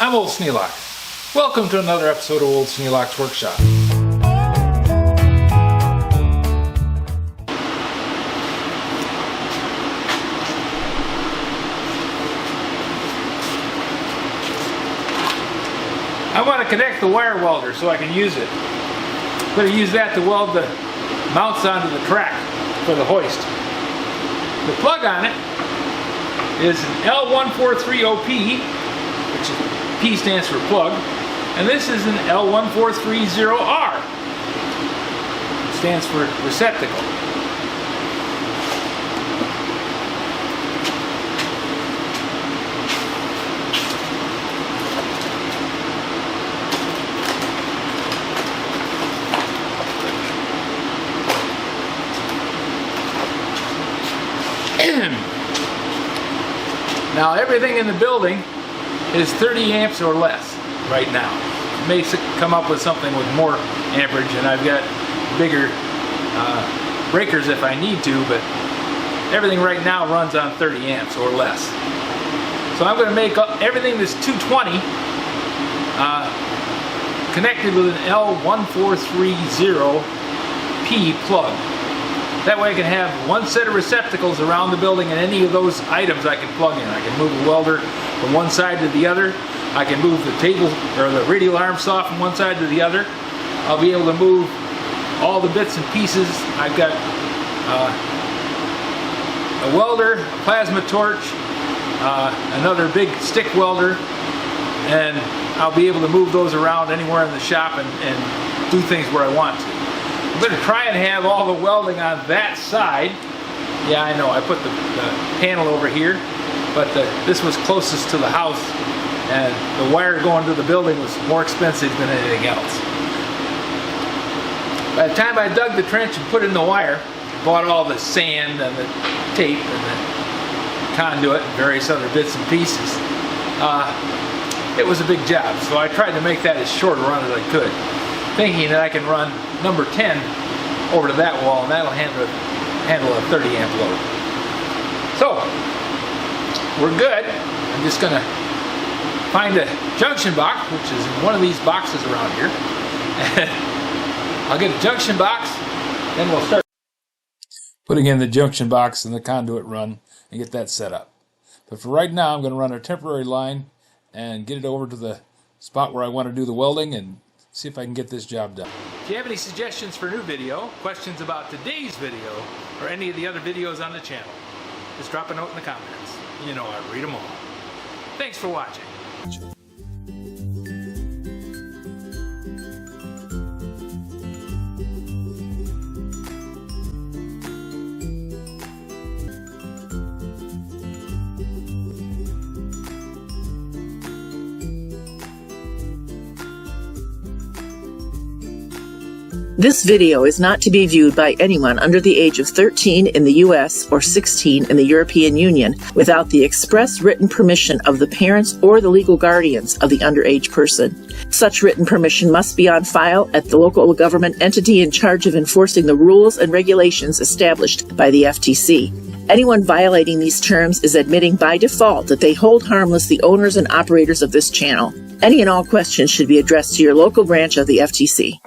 I'm Old Sneelock. Welcome to another episode of Old Sneelock's Workshop. I want to connect the wire welder so I can use it. I'm going to use that to weld the mounts onto the track for the hoist. The plug on it is an L143OP, which is P stands for plug, and this is an L1430R. It stands for receptacle. Now everything in the building is 30 amps or less right now. It may come up with something with more amperage, and I've got bigger breakers if I need to, but everything right now runs on 30 amps or less. So I'm going to make everything that's 220 connected with an L1430P plug. That way I can have one set of receptacles around the building, and any of those items I can plug in. I can move the welder from one side to the other. I can move the table or the radial arm saw from one side to the other. I'll be able to move all the bits and pieces. I've got a welder, a plasma torch, another big stick welder, and I'll be able to move those around anywhere in the shop and do things where I want to. I'm going to try and have all the welding on that side. Yeah, I know, I put the panel over here, but this was closest to the house, and the wire going to the building was more expensive than anything else. By the time I dug the trench and put in the wire, bought all the sand and the tape and the conduit and various other bits and pieces, it was a big job, so I tried to make that as short a run as I could, thinking that I can run number 10 over to that wall, and that'll handle a 30 amp load. So we're good. I'm just gonna find a junction box, which is in one of these boxes around here. I'll get a junction box, then we'll start putting in the junction box and the conduit run and get that set up. But for right now, I'm going to run a temporary line and get it over to the spot where I want to do the welding and see if I can get this job done. If you have any suggestions for a new video, questions about today's video, or any of the other videos on the channel, just drop a note in the comments. You know I read them all. Thanks for watching. This video is not to be viewed by anyone under the age of 13 in the U.S. or 16 in the European Union without the express written permission of the parents or the legal guardians of the underage person. Such written permission must be on file at the local government entity in charge of enforcing the rules and regulations established by the FTC. Anyone violating these terms is admitting by default that they hold harmless the owners and operators of this channel. Any and all questions should be addressed to your local branch of the FTC.